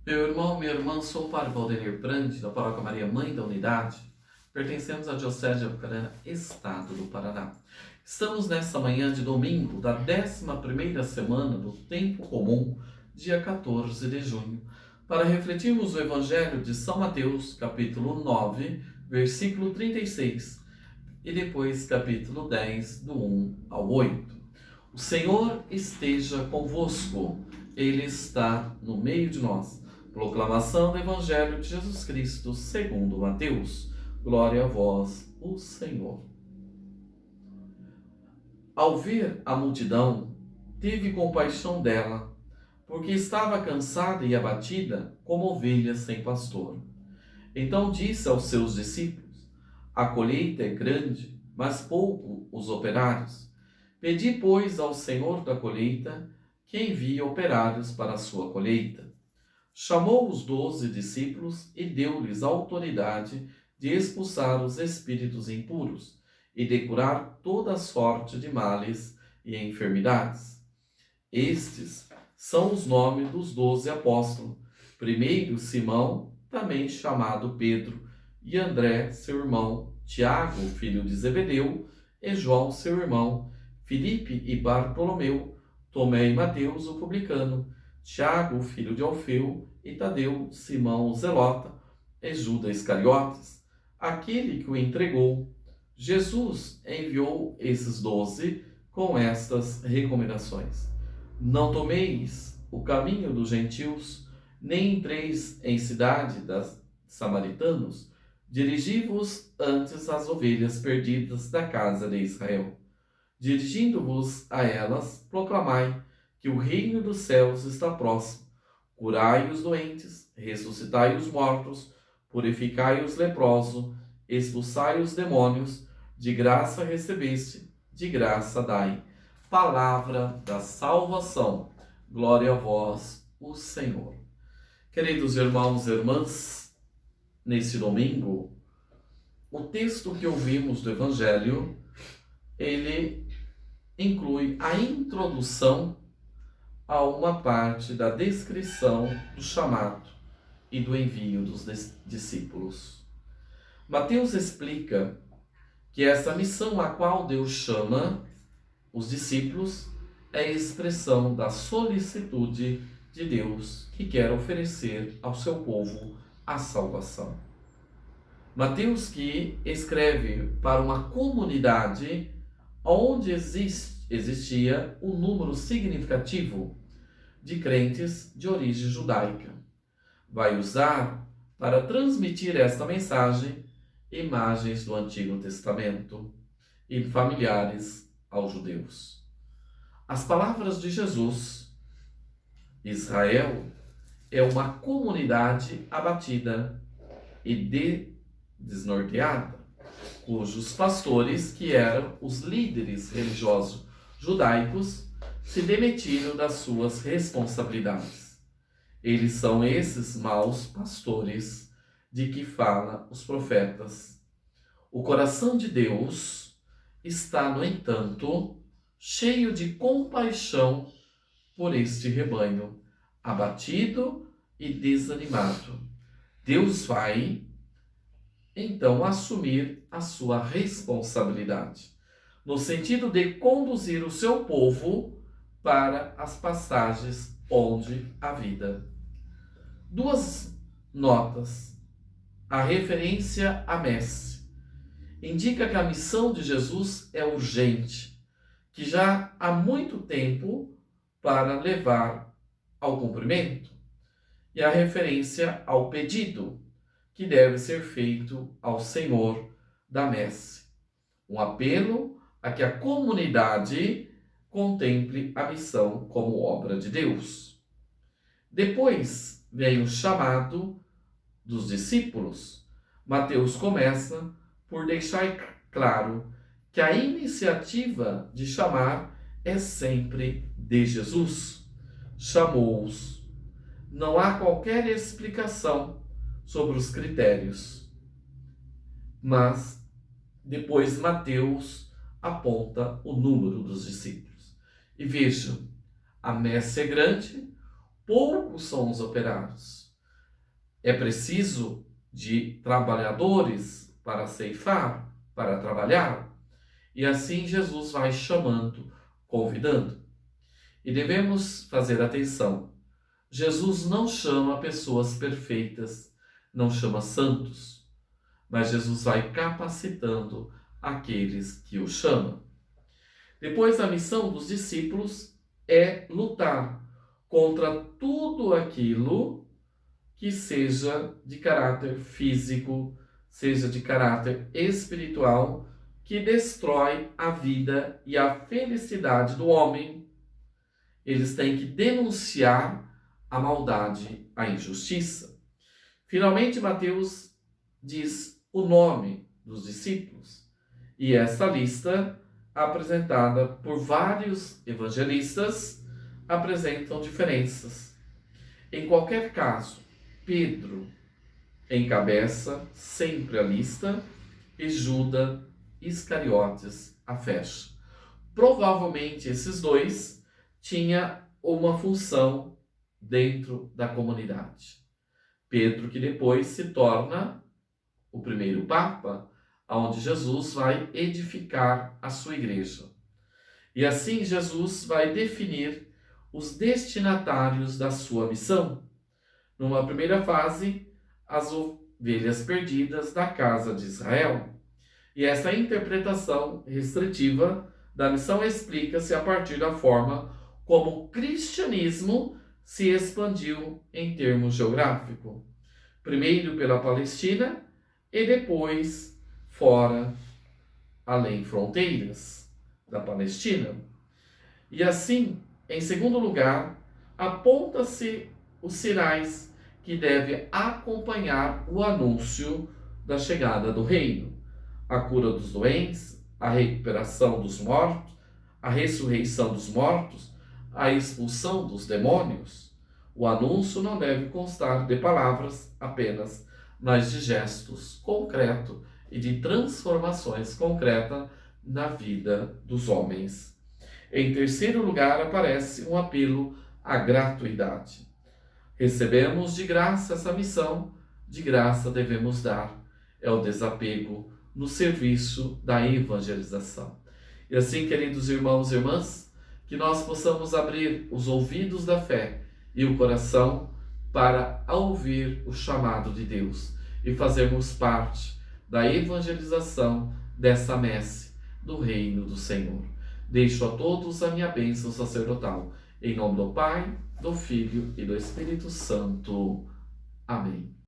Meu irmão, minha irmã, sou o padre Valdenir Brandi, da Paróquia Maria Mãe da Unidade. Pertencemos à Diocese de Apucarana, Estado do Paraná. Estamos nesta manhã de domingo da 11ª semana do Tempo Comum, dia 14 de junho, para refletirmos o Evangelho de São Mateus, capítulo 9, versículo 36, e depois capítulo 10, do 1 ao 8. O Senhor esteja convosco, Ele está no meio de nós. Proclamação do Evangelho de Jesus Cristo segundo Mateus. Glória a vós, o Senhor. Ao ver a multidão, teve compaixão dela, porque estava cansada e abatida como ovelha sem pastor. Então disse aos seus discípulos: A colheita é grande, mas pouco os operários. Pedi, pois, ao Senhor da colheita que envie operários para a sua colheita. Chamou os 12 discípulos e deu-lhes autoridade de expulsar os espíritos impuros e de curar toda sorte de males e enfermidades. Estes são os nomes dos 12 apóstolos. Primeiro, Simão, também chamado Pedro, e André, seu irmão, Tiago, filho de Zebedeu, e João, seu irmão, Filipe e Bartolomeu, Tomé e Mateus, o publicano, Tiago, filho de Alfeu, e Tadeu, Simão, o zelota, e Judas Iscariotes, aquele que o entregou. Jesus enviou esses 12 com estas recomendações: Não tomeis o caminho dos gentios, nem entreis em cidade dos samaritanos, dirigi-vos antes às ovelhas perdidas da casa de Israel. Dirigindo-vos a elas, proclamai que o reino dos céus está próximo. Curai os doentes, ressuscitai os mortos, purificai os leprosos, expulsai os demônios, de graça recebeste, de graça dai. Palavra da salvação. Glória a vós, o Senhor. Queridos irmãos e irmãs, nesse domingo, o texto que ouvimos do Evangelho, ele inclui a introdução a uma parte da descrição do chamado e do envio dos discípulos. Mateus explica que essa missão a qual Deus chama os discípulos é a expressão da solicitude de Deus que quer oferecer ao seu povo a salvação. Mateus, que escreve para uma comunidade onde existia um número significativo de crentes de origem judaica, vai usar para transmitir esta mensagem imagens do Antigo Testamento e familiares aos judeus. As palavras de Jesus: Israel é uma comunidade abatida e desnorteada, cujos pastores, que eram os líderes religiosos judaicos, se demitiram das suas responsabilidades. Eles são esses maus pastores de que falam os profetas. O coração de Deus está, no entanto, cheio de compaixão por este rebanho, abatido e desanimado. Deus vai, então, assumir a sua responsabilidade, no sentido de conduzir o seu povo para as passagens onde há vida. Duas notas. A referência à messe indica que a missão de Jesus é urgente, que já há muito tempo para levar ao cumprimento. E a referência ao pedido, que deve ser feito ao Senhor da messe. Um apelo a que a comunidade contemple a missão como obra de Deus. Depois vem o chamado dos discípulos. Mateus começa por deixar claro que a iniciativa de chamar é sempre de Jesus. Chamou-os. Não há qualquer explicação sobre os critérios. Mas depois Mateus aponta o número dos discípulos. E vejam, a messe é grande, poucos são os operários. É preciso de trabalhadores para ceifar, para trabalhar. E assim Jesus vai chamando, convidando. E devemos fazer atenção. Jesus não chama pessoas perfeitas, não chama santos, mas Jesus vai capacitando aqueles que o chamam. Depois, a missão dos discípulos é lutar contra tudo aquilo que seja de caráter físico, seja de caráter espiritual, que destrói a vida e a felicidade do homem. Eles têm que denunciar a maldade, a injustiça. Finalmente, Mateus diz o nome dos discípulos. E essa lista, apresentada por vários evangelistas, apresentam diferenças. Em qualquer caso, Pedro encabeça sempre a lista e Judas Iscariotes a fecha. Provavelmente esses dois tinham uma função dentro da comunidade. Pedro, que depois se torna o primeiro Papa, onde Jesus vai edificar a sua igreja. E assim Jesus vai definir os destinatários da sua missão. Numa primeira fase, as ovelhas perdidas da casa de Israel. E essa interpretação restritiva da missão explica-se a partir da forma como o cristianismo se expandiu em termos geográficos. Primeiro pela Palestina e depois fora, além fronteiras da Palestina. E assim, em segundo lugar, aponta-se os sinais que devem acompanhar o anúncio da chegada do reino. A cura dos doentes, a recuperação dos mortos, a ressurreição dos mortos, a expulsão dos demônios. O anúncio não deve constar de palavras apenas, mas de gestos concretos e de transformações concretas na vida dos homens. Em terceiro lugar, aparece um apelo à gratuidade. Recebemos de graça essa missão, de graça devemos dar. É o desapego no serviço da evangelização. E assim, queridos irmãos e irmãs, que nós possamos abrir os ouvidos da fé e o coração para ouvir o chamado de Deus e fazermos parte da evangelização dessa messe do reino do Senhor. Deixo a todos a minha bênção sacerdotal. Em nome do Pai, do Filho e do Espírito Santo. Amém.